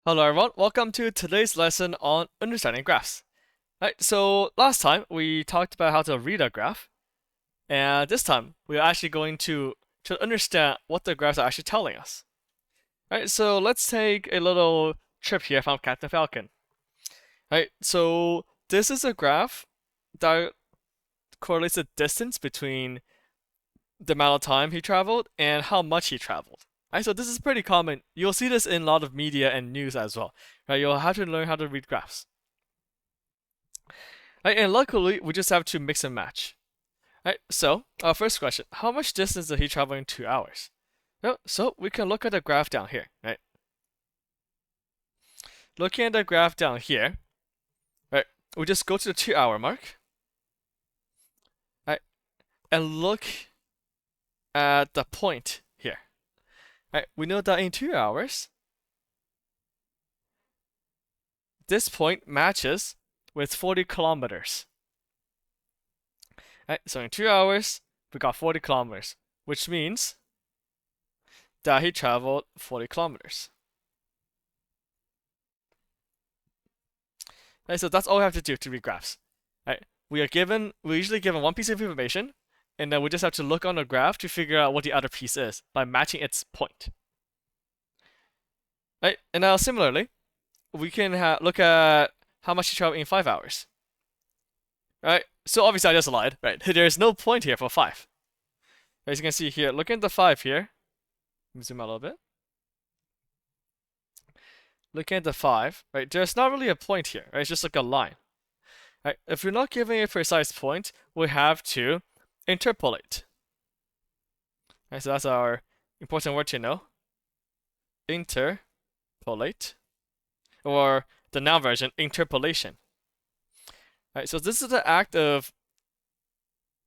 Hello everyone, welcome to today's lesson on understanding graphs. Right, so last time we talked about how to read a graph, and this time we're actually going to understand what the graphs are actually telling us. Right, so let's take a little trip here from Captain Falcon. Right, so this is a graph that correlates the distance between the amount of time he traveled and how much he traveled. Right, so this is pretty common. You'll see this in a lot of media and news as well. Right, you'll have to learn how to read graphs. Right, and luckily, we just have to mix and match. Right, so our first question, how much distance did he travel in 2 hours? So we can look at the graph down here, right? Looking at the graph down here, right, we just go to the 2 hour mark, right, and look at the point here. Right, we know that in 2 hours, this point matches with 40 kilometers. Right, so in 2 hours, we got 40 kilometers, which means that he traveled 40 kilometers. Right, so that's all we have to do to read graphs. Right, we're usually given one piece of information, and then we just have to look on the graph to figure out what the other piece is by matching its point. Right, and now similarly, we can look at how much you travel in 5 hours. Right, so obviously I just lied. Right, there's no point here for 5. As you can see here, looking at the 5 here, let me zoom out a little bit. Looking at the 5, right, there's not really a point here, right? It's just like a line. Right, if we're not giving a precise point, we have to interpolate. Right, so that's our important word to know. Interpolate, or the noun version, interpolation. Right, so this is the act of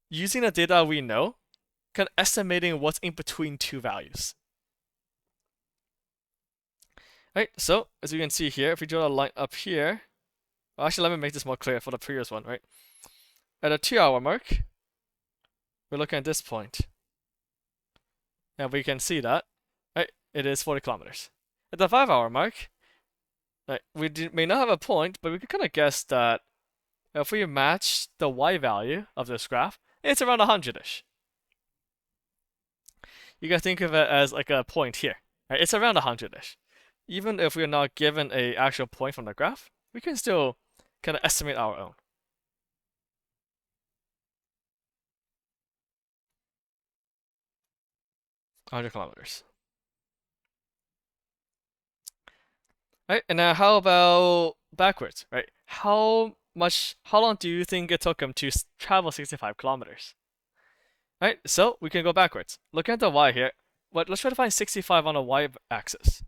using the data we know, kind of estimating what's in between two values. Right, so as you can see here, if we draw a line up here, well, actually let me make this more clear for the previous one, right? At a 2 hour mark, we're looking at this point, and we can see that, right, it is 40 kilometers. At the 5 hour mark, right, we may not have a point, but we can kind of guess that if we match the y value of this graph, it's around 100-ish. You can think of it as like a point here, right? It's around 100-ish. Even if we're not given a actual point from the graph, we can still kind of estimate our own. 100 kilometers. Right, and now how about backwards, right? How long do you think it took him to travel 65 kilometers? Right, so we can go backwards. Look at the y here. Let's try to find 65 on the y-axis.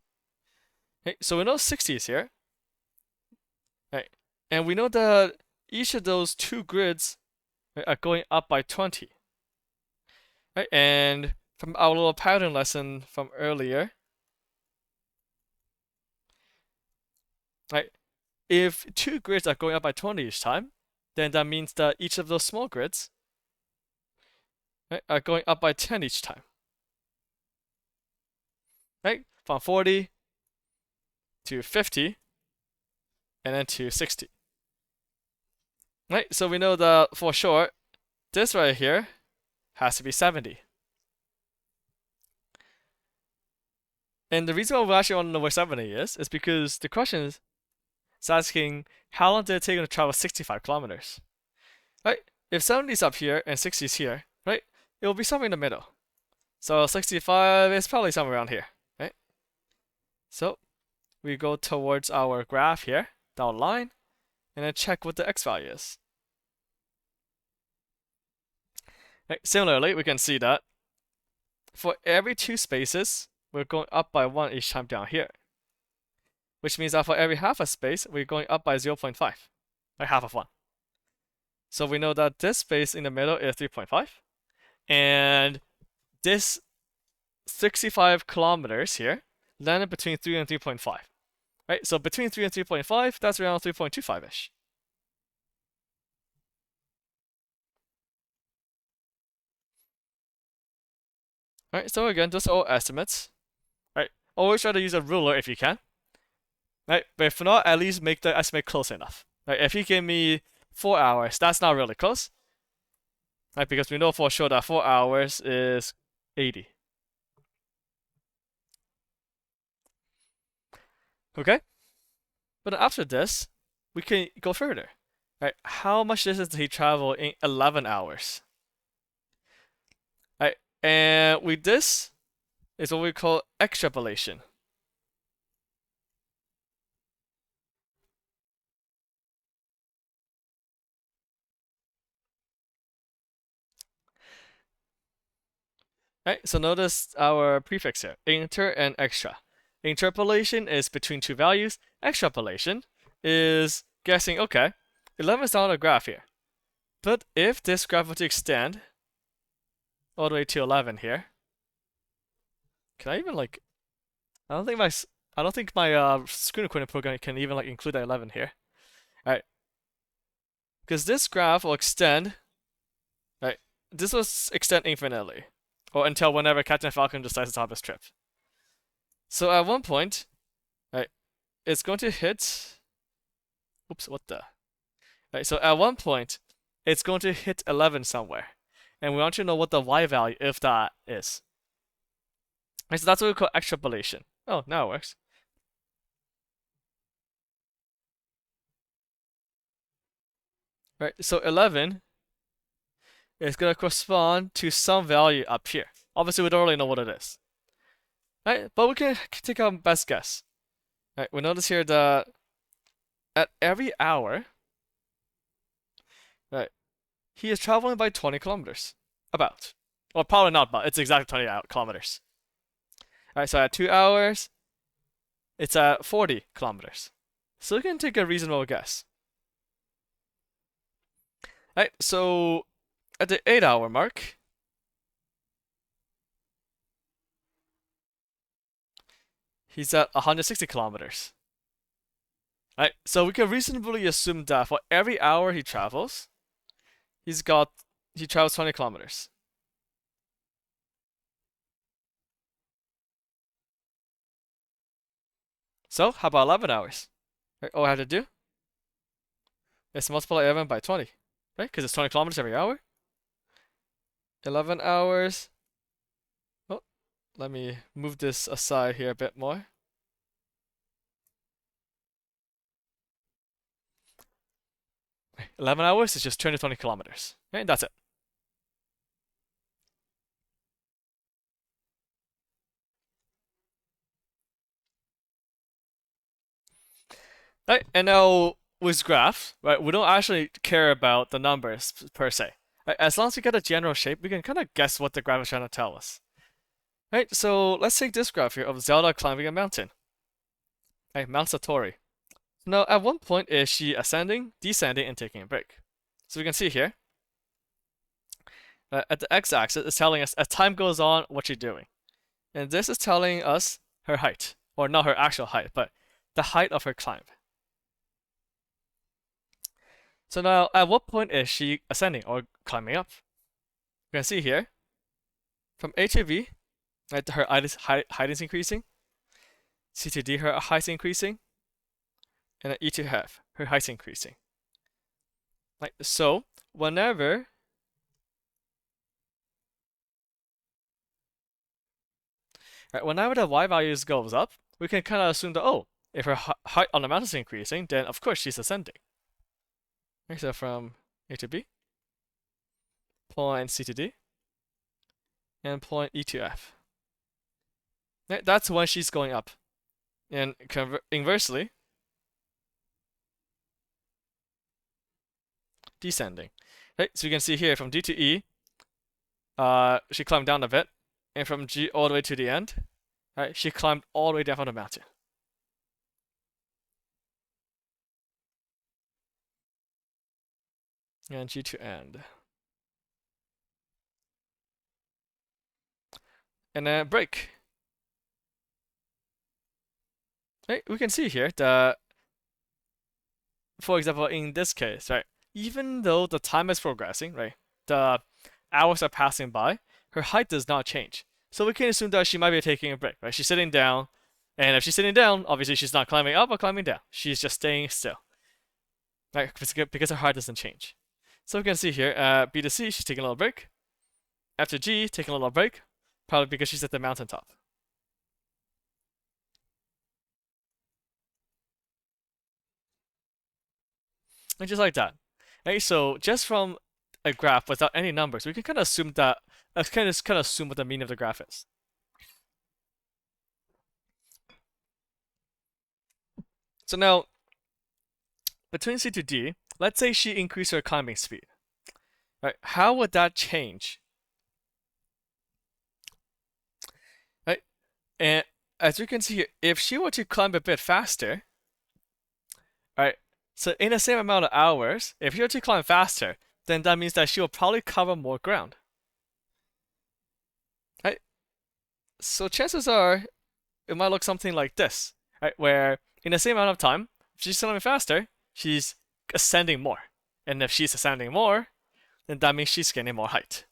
Okay, so we know 60 is here. Right, and we know that each of those two grids, right, are going up by 20. Right, and from our little pattern lesson from earlier, right, if two grids are going up by 20 each time, then that means that each of those small grids, right, are going up by 10 each time. Right, from 40 to 50 and then to 60. Right, so we know that for sure, this right here has to be 70. And the reason why we actually want to know where 70 is because the question is asking how long did it take him to travel 65 kilometers? Right? If 70 is up here and 60 is here, right? It will be somewhere in the middle. So 65 is probably somewhere around here, right? So we go towards our graph here, down line, and then check what the x value is. Right? Similarly, we can see that for every two spaces, we're going up by 1 each time down here. Which means that for every half a space, we're going up by 0.5, like half of 1. So we know that this space in the middle is 3.5, and this 65 kilometers here landed between 3 and 3.5. Right? So between 3 and 3.5, that's around 3.25-ish. Right, so again, just all estimates. Right? Always try to use a ruler if you can. right? But if not, at least make the estimate close enough. Right? If he gave me 4 hours, that's not really close, right? Because we know for sure that 4 hours is 80. Okay? But after this, we can go further. Right? How much distance did he travel in 11 hours? Right? And with this is what we call extrapolation. Right? So notice our prefix here, inter and extra. Interpolation is between two values. Extrapolation is guessing, okay, 11 is not on a graph here. But if this graph were to extend all the way to 11 here, can I even like, I don't think my screen recording program can even like include that 11 here. All right. Because this graph will extend, right? This will extend infinitely, or until whenever Captain Falcon decides to stop his trip. So at one point, right, it's going to hit. Oops, what the? Right, so at one point, it's going to hit 11 somewhere, and we want to know what the y value if that is. Right, so that's what we call extrapolation. Oh, now it works. Right, so 11 is going to correspond to some value up here. Obviously, we don't really know what it is. Right, but we can take our best guess. Right, we notice here that at every hour, right, he is traveling by 20 kilometers. About. Well, probably not, but it's exactly 20 kilometers. Alright, so at 2 hours, it's at 40 kilometers. So we can take a reasonable guess. Alright, so at the 8-hour mark, he's at 160 kilometers. Alright, so we can reasonably assume that for every hour he travels, he travels 20 kilometers. So how about 11 hours? Right, all I have to do is multiply 11 by 20, right? Because it's 20 kilometers every hour. 11 hours. Oh, let me move this aside here a bit more. Right, 11 hours is just 220 kilometers. Right, that's it. Right, and now with graphs, right, we don't actually care about the numbers per se. Right, as long as we get a general shape, we can kind of guess what the graph is trying to tell us. Right, so let's take this graph here of Zelda climbing a mountain. Right, Mount Satori. Now, at one point, is she ascending, descending, and taking a break? So we can see here, at the x-axis, it's telling us as time goes on what she's doing. And this is telling us her height, or not her actual height, but the height of her climb. So now, at what point is she ascending or climbing up? You can see here, from A to B, right, her height is increasing. C to D, her height is increasing. And then E to F, her height is increasing. Right, so whenever the y values goes up, we can kind of assume that, oh, if her height on the mountain is increasing, then of course she's ascending. Okay, so from A to B, point C to D, and point E to F. Right, that's when she's going up. And inversely, descending. Right, so you can see here from D to E, she climbed down a bit, and from G all the way to the end, right, she climbed all the way down from the mountain. And G to end. And then break. Right, we can see here that, for example, in this case, right, even though the time is progressing, right, the hours are passing by, her height does not change. So we can assume that she might be taking a break, right? She's sitting down, And if she's sitting down, obviously she's not climbing up or climbing down. She's just staying still, right? Because her height doesn't change. So we can see here, B to C, she's taking a little break. F to G, taking a little break, probably because she's at the mountaintop. And just like that. Right? So just from a graph without any numbers, we can kind of assume that, kind of assume what the meaning of the graph is. So now, between C to D, let's say she increased her climbing speed. Right? How would that change? Right? And as you can see here, if she were to climb a bit faster, right? So in the same amount of hours, if she were to climb faster, then that means that she will probably cover more ground. Right? So chances are it might look something like this, right? Where in the same amount of time, if she's climbing faster, she's ascending more. And if she's ascending more, then that means she's gaining more height.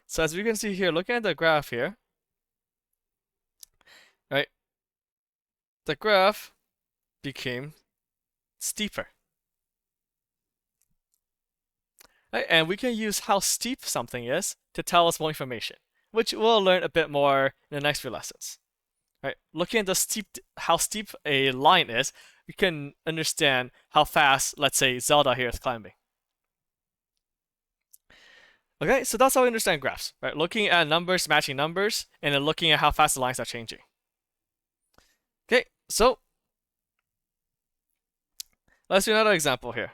So as we can see here, looking at the graph here, right? The graph became steeper. Right? And we can use how steep something is to tell us more information, which we'll learn a bit more in the next few lessons. Right? Looking at how steep a line is, we can understand how fast, let's say, Zelda here is climbing. Okay, so that's how we understand graphs, right? Looking at numbers, matching numbers, and then looking at how fast the lines are changing. Okay, so let's do another example here.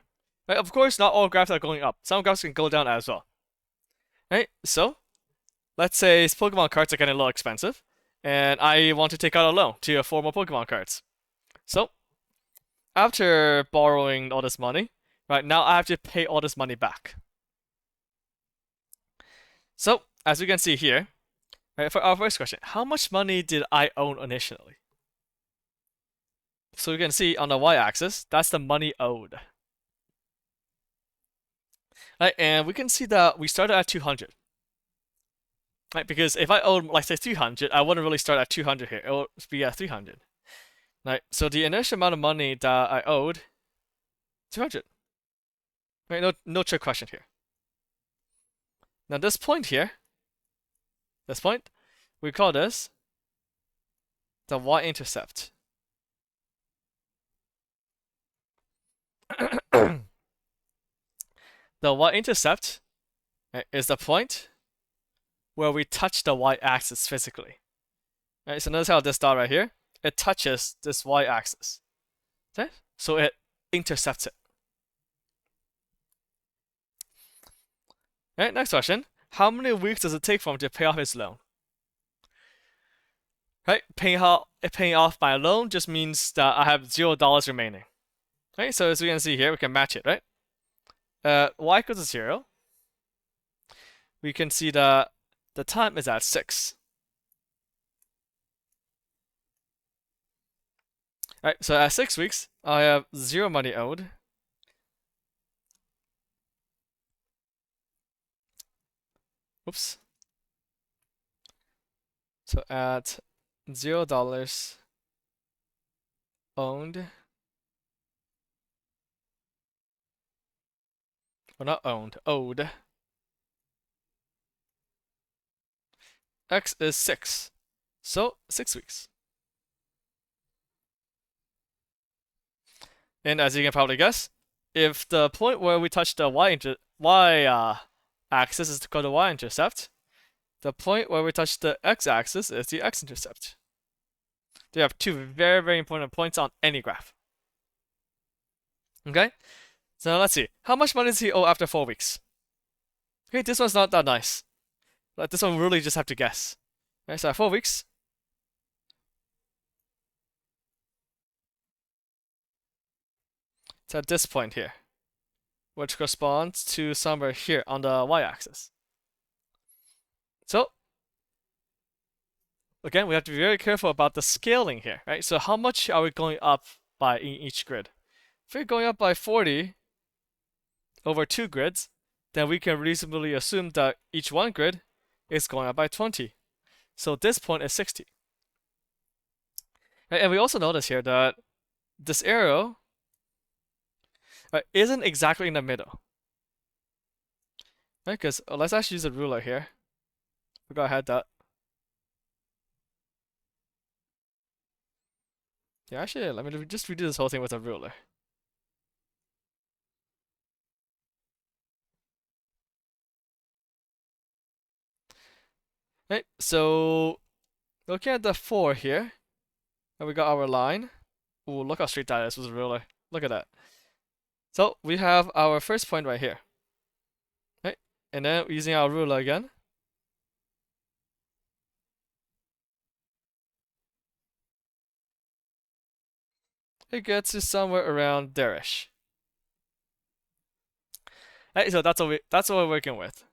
Right, of course, not all graphs are going up. Some graphs can go down as well. Right, so let's say Pokemon cards are getting a little expensive, and I want to take out a loan to afford more Pokemon cards. So after borrowing all this money, right now I have to pay all this money back. So as we can see here, right, for our first question, how much money did I own initially? So you can see on the y-axis, that's the money owed. Right, and we can see that we started at 200. Right, because if I owed, like, say 300, I wouldn't really start at 200 here. It would be at 300. Right, so the initial amount of money that I owed, 200. Right, no trick question here. Now this point here, we call this the y-intercept. The y-intercept, right, is the point where we touch the y-axis physically. Right, so notice how this dot right here, it touches this y-axis. Okay? So it intercepts it. Right, next question. How many weeks does it take for him to pay off his loan? Right, paying off my loan just means that I have $0 remaining. Right, so as we can see here, we can match it, right? Y equals to 0. We can see that the time is at 6. Right, so at 6 weeks, I have 0 money owed. Oops. So at $0 owned, or not owned, owed. X is 6. So 6 weeks. And as you can probably guess, if the point where we touch the y-axis is called the y-intercept, the point where we touch the x-axis is the x-intercept. They have two very, very important points on any graph. Okay, so now let's see. How much money does he owe after 4 weeks? Okay, this one's not that nice. But this one really just have to guess. Okay, so at 4 weeks, it's at this point here, which corresponds to somewhere here on the y-axis. So again, we have to be very careful about the scaling here, right? So how much are we going up by in each grid? If we're going up by 40 over 2 grids, then we can reasonably assume that each one grid is going up by 20. So this point is 60. Right? And we also notice here that this arrow isn't exactly in the middle. Right? Because let's actually use a ruler here. Forgot I had that. Yeah, actually, let me just redo this whole thing with a ruler. Right, so looking at the 4 here, and we got our line. Ooh, look how straight that is with a ruler. Look at that. So we have our first point right here. Right, and then using our ruler again. It gets to somewhere around there-ish. Right, so that's what we're working with.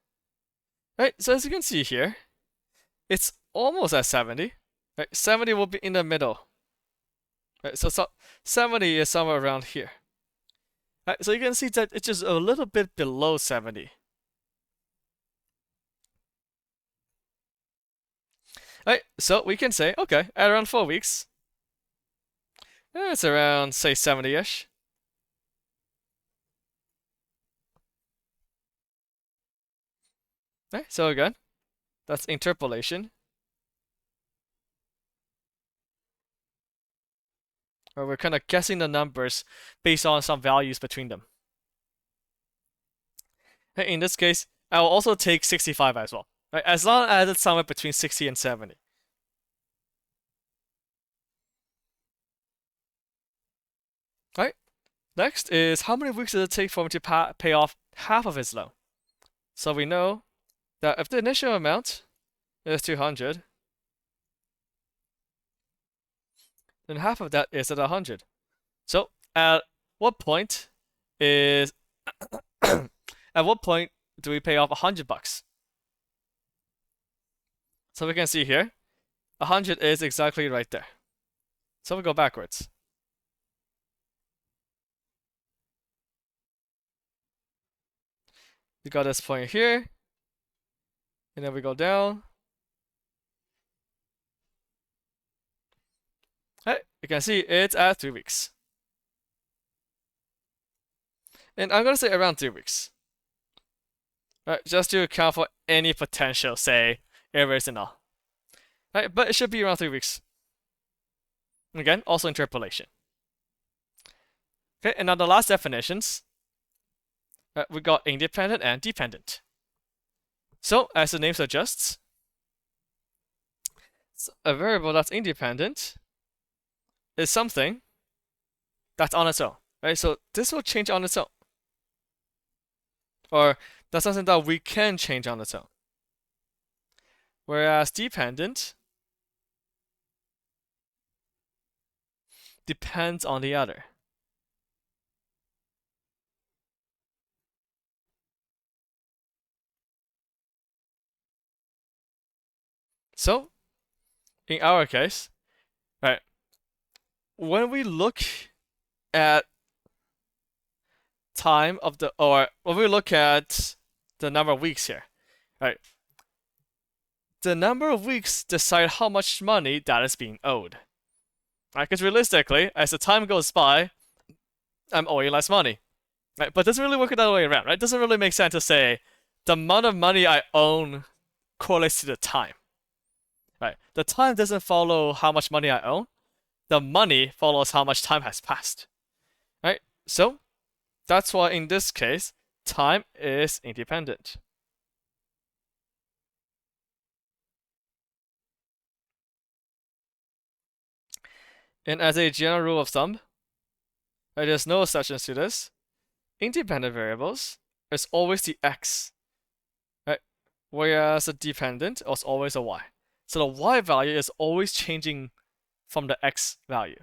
Right, so as you can see here, it's almost at 70. Right, 70 will be in the middle. Right, so 70 is somewhere around here. Right, so you can see that it's just a little bit below 70. Right, so we can say, okay, at around 4 weeks, it's around, say, 70-ish. Right, so again, that's interpolation, where we're kind of guessing the numbers based on some values between them. Right, in this case, I will also take 65 as well, right, as long as it's somewhere between 60 and 70. Right, next is how many weeks does it take for him to pay off half of his loan? So we know that if the initial amount is 200, then half of that is at 100. So at what point is at what point do we pay off $100? So we can see here, 100 is exactly right there. So we go backwards. We got this point here, and then we go down. Hey, you can see it's at 3 weeks. And I'm gonna say around 3 weeks. Right, just to account for any potential, say, errors and all. Right, but it should be around 3 weeks. Again, also interpolation. Okay, and now the last definitions. We got independent and dependent. So, as the name suggests, a variable that's independent is something that's on its own, right? So this will change on its own. Or that's something that we can change on its own. Whereas dependent depends on the other. So, in our case, right, when we look at time of the, or when we look at the number of weeks here, right, the number of weeks decide how much money that is being owed. Right, because realistically, as the time goes by, I'm owing less money. Right, but it doesn't really work the other way around, right? It doesn't really make sense to say the amount of money I own correlates to the time. Right? The time doesn't follow how much money I own. The money follows how much time has passed. Right? So that's why in this case, time is independent. And as a general rule of thumb, right, there's no exceptions to this. Independent variables is always the x, right? Whereas the dependent is always a y. So the y value is always changing from the x value.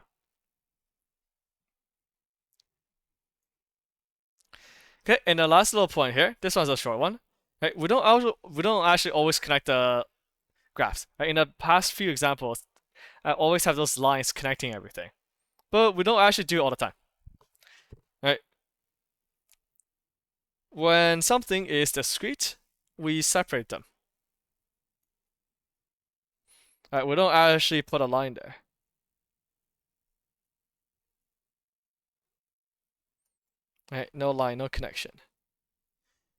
Okay, and the last little point here, this one's a short one. Right, we don't actually always connect the graphs. Right? In the past few examples, I always have those lines connecting everything, but we don't actually do it all the time. Right? When something is discrete, we separate them. Right? We don't actually put a line there. Right? No line, no connection.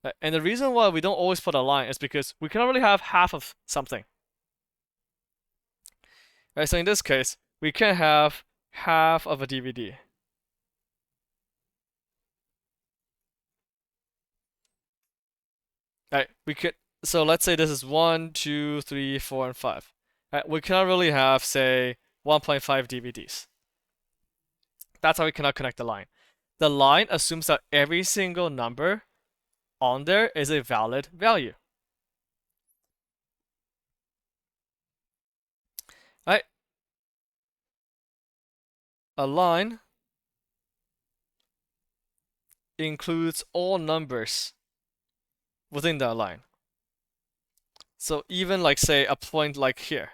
Right? And the reason why we don't always put a line is because we can only have half of something. Right? So in this case, we can have half of a DVD. Right? We could. So let's say this is 1, 2, 3, 4, and 5. Right? We cannot really have, say, 1.5 DVDs. That's how we cannot connect the line. The line assumes that every single number on there is a valid value. Right? A line includes all numbers within that line. So even like say a point like here,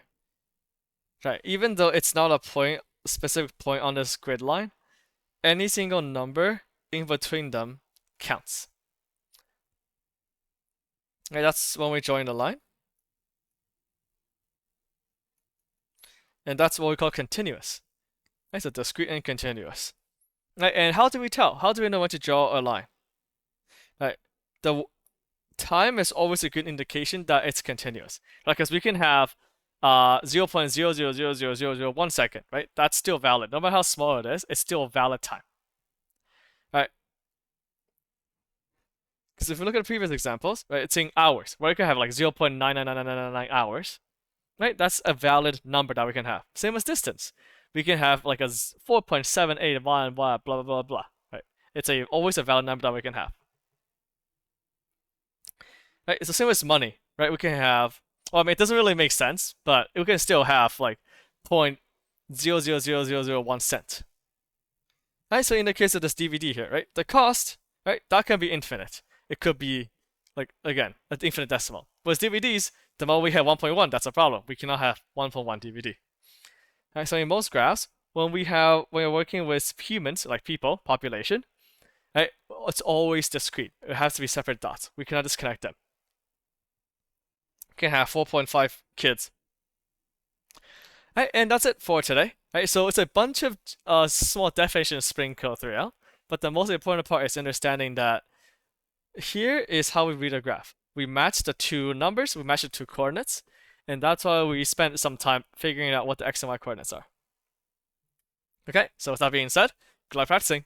right? Even though it's not a point, specific point on this grid line, any single number in between them counts. Right, that's when we join the line. And that's what we call continuous. Right, so discrete and continuous. Right, and how do we tell? How do we know when to draw a line? Right, the time is always a good indication that it's continuous. Like, because we can have 0.0000001 second, right? That's still valid. No matter how small it is, it's still a valid time. Right? Because if we look at the previous examples, right, it's in hours, where you can have like 0.99999 hours, right? That's a valid number that we can have. Same as distance. We can have like a 4.781 blah blah blah blah. Right? It's always a valid number that we can have. Right? It's the same as money, right? We can have. Well, I mean, it doesn't really make sense, but we can still have like 0.0000001 cent. Right? So in the case of this DVD here, right, the cost, right, that can be infinite. It could be like again an infinite decimal. With DVDs, the moment we have 1.1, that's a problem. We cannot have 1.1 DVD. Right? So in most graphs, when we're working with humans, like people, population, right, it's always discrete. It has to be separate dots. We cannot disconnect them. We can have 4.5 kids. Right, and that's it for today. Right, so it's a bunch of small definitions sprinkled throughout, but the most important part is understanding that here is how we read a graph. We match the two numbers, we match the two coordinates, and that's why we spent some time figuring out what the x and y coordinates are. Okay, so with that being said, good luck practicing.